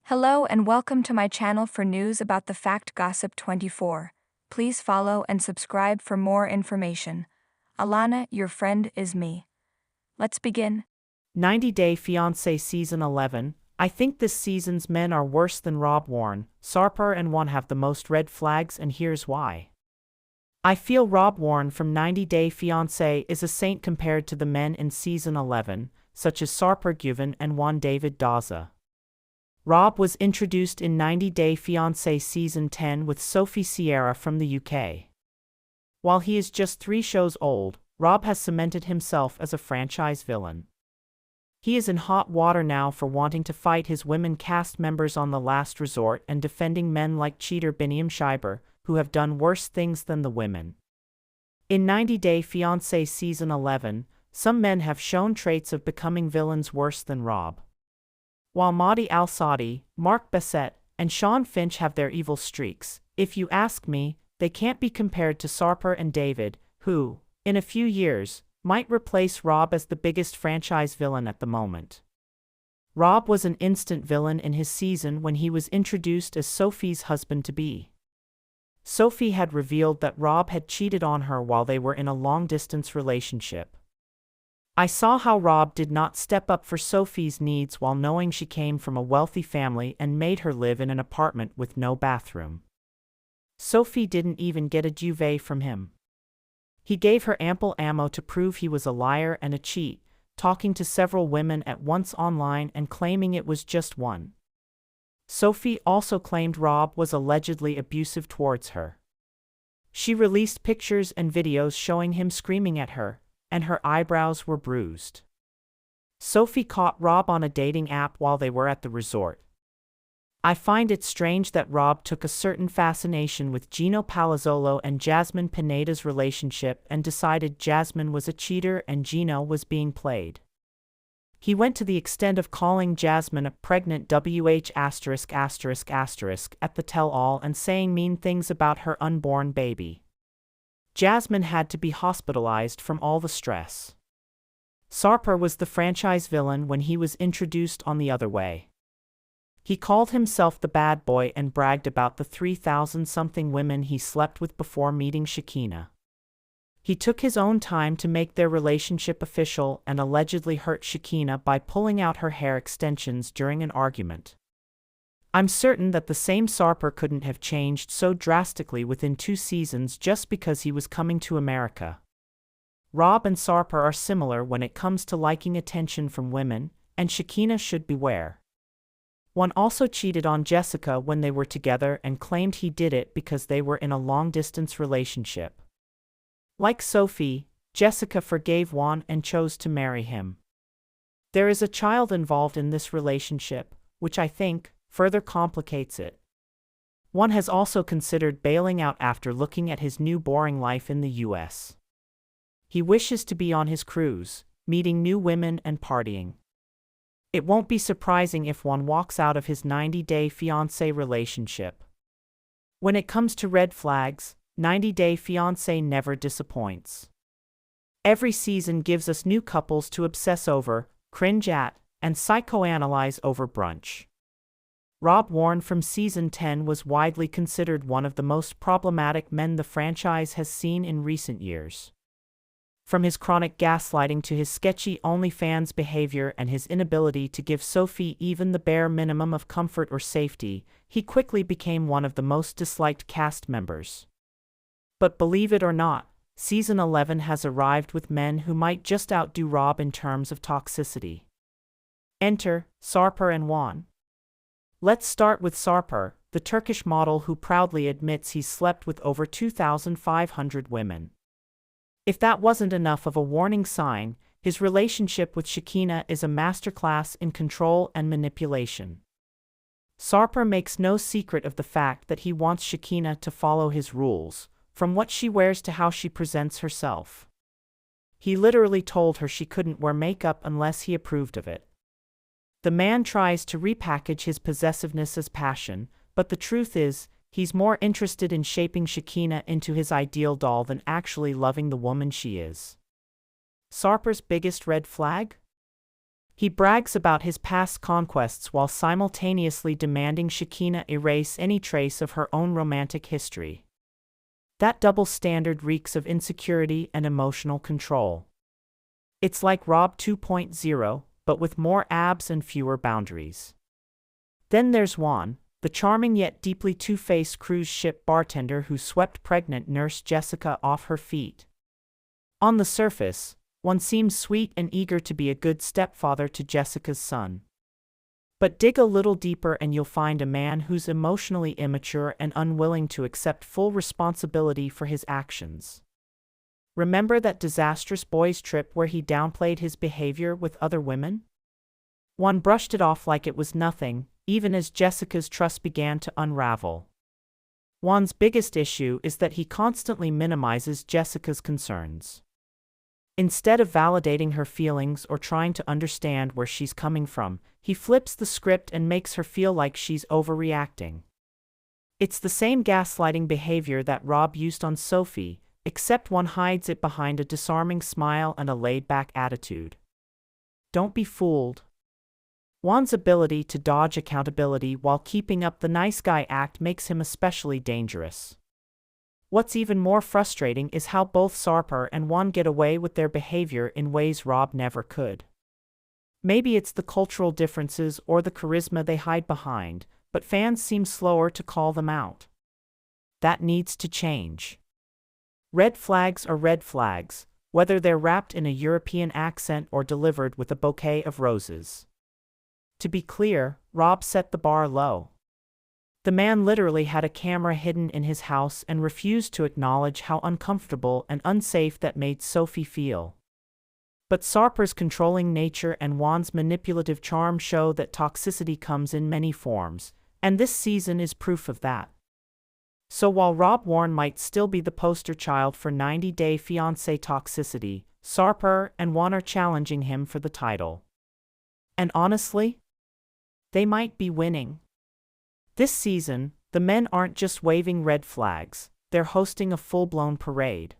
Hello and welcome to my channel for news about the Fact Gossip 24. Please follow and subscribe for more information. Alana, your friend, is me. Let's begin. 90 Day Fiancé Season 11. I think this season's men are worse than Warne, Sarper and Juan have the most red flags, and here's why. I feel Warne from 90 Day Fiancé is a saint compared to the men in Season 11, such as Sarper Juan and Juan David Daza. Rob was introduced in 90 Day Fiancé Season 10 with Sophie Sierra from the UK. While he is just 3 shows old, Rob has cemented himself as a franchise villain. He is in hot water now for wanting to fight his women cast members on The Last Resort and defending men like cheater Biniam Schreiber, who have done worse things than the women. In 90 Day Fiancé Season 11, some men have shown traits of becoming villains worse than Rob. While Mahdi Al-Saadi, Mark Bassett, and Sean Finch have their evil streaks, if you ask me, they can't be compared to Sarper and David, who, in a few years, might replace Rob as the biggest franchise villain at the moment. Rob was an instant villain in his season when he was introduced as Sophie's husband-to-be. Sophie had revealed that Rob had cheated on her while they were in a long-distance relationship. I saw how Rob did not step up for Sophie's needs while knowing she came from a wealthy family and made her live in an apartment with no bathroom. Sophie didn't even get a duvet from him. He gave her ample ammo to prove he was a liar and a cheat, talking to several women at once online and claiming it was just one. Sophie also claimed Rob was allegedly abusive towards her. She released pictures and videos showing him screaming at her, and her eyebrows were bruised. Sophie caught Rob on a dating app while they were at the resort. I find it strange that Rob took a certain fascination with Gino Palazzolo and Jasmine Pineda's relationship and decided Jasmine was a cheater and Gino was being played. He went to the extent of calling Jasmine a pregnant WH*** at the tell-all and saying mean things about her unborn baby. Jasmine had to be hospitalized from all the stress. Sarper was the franchise villain when he was introduced on The Other Way. He called himself the bad boy and bragged about the 3,000-something women he slept with before meeting Shekinah. He took his own time to make their relationship official and allegedly hurt Shekinah by pulling out her hair extensions during an argument. I'm certain that the same Sarper couldn't have changed so drastically within 2 seasons just because he was coming to America. Rob and Sarper are similar when it comes to liking attention from women, and Shekinah should beware. One also cheated on Jessica when they were together and claimed he did it because they were in a long-distance relationship. Like Sophie, Jessica forgave Juan and chose to marry him. There is a child involved in this relationship, which I think further complicates it. One has also considered bailing out after looking at his new boring life in the US. He wishes to be on his cruise, meeting new women and partying. It won't be surprising if one walks out of his 90 Day Fiancé relationship. When it comes to red flags, 90 Day Fiancé never disappoints. Every season gives us new couples to obsess over, cringe at, and psychoanalyze over brunch. Warne from Season 10 was widely considered one of the most problematic men the franchise has seen in recent years. From his chronic gaslighting to his sketchy OnlyFans behavior and his inability to give Sophie even the bare minimum of comfort or safety, he quickly became one of the most disliked cast members. But believe it or not, Season 11 has arrived with men who might just outdo Rob in terms of toxicity. Enter Sarper and Juan. Let's start with Sarper, the Turkish model who proudly admits he's slept with over 2,500 women. If that wasn't enough of a warning sign, his relationship with Shekinah is a masterclass in control and manipulation. Sarper makes no secret of the fact that he wants Shekinah to follow his rules, from what she wears to how she presents herself. He literally told her she couldn't wear makeup unless he approved of it. The man tries to repackage his possessiveness as passion, but the truth is, he's more interested in shaping Shekinah into his ideal doll than actually loving the woman she is. Sarper's biggest red flag? He brags about his past conquests while simultaneously demanding Shekinah erase any trace of her own romantic history. That double standard reeks of insecurity and emotional control. It's like Rob 2.0, but with more abs and fewer boundaries. Then there's Juan, the charming yet deeply two-faced cruise ship bartender who swept pregnant nurse Jessica off her feet. On the surface, Juan seems sweet and eager to be a good stepfather to Jessica's son. But dig a little deeper and you'll find a man who's emotionally immature and unwilling to accept full responsibility for his actions. Remember that disastrous boys' trip where he downplayed his behavior with other women? Juan brushed it off like it was nothing, even as Jessica's trust began to unravel. Juan's biggest issue is that he constantly minimizes Jessica's concerns. Instead of validating her feelings or trying to understand where she's coming from, he flips the script and makes her feel like she's overreacting. It's the same gaslighting behavior that Rob used on Sophie, except one hides it behind a disarming smile and a laid-back attitude. Don't be fooled. Juan's ability to dodge accountability while keeping up the nice guy act makes him especially dangerous. What's even more frustrating is how both Sarper and Juan get away with their behavior in ways Rob never could. Maybe it's the cultural differences or the charisma they hide behind, but fans seem slower to call them out. That needs to change. Red flags are red flags, whether they're wrapped in a European accent or delivered with a bouquet of roses. To be clear, Rob set the bar low. The man literally had a camera hidden in his house and refused to acknowledge how uncomfortable and unsafe that made Sophie feel. But Sarper's controlling nature and Juan's manipulative charm show that toxicity comes in many forms, and this season is proof of that. So while Rob Warne might still be the poster child for 90-day fiancé toxicity, Sarper and Juan are challenging him for the title. And honestly, they might be winning. This season, the men aren't just waving red flags, they're hosting a full-blown parade.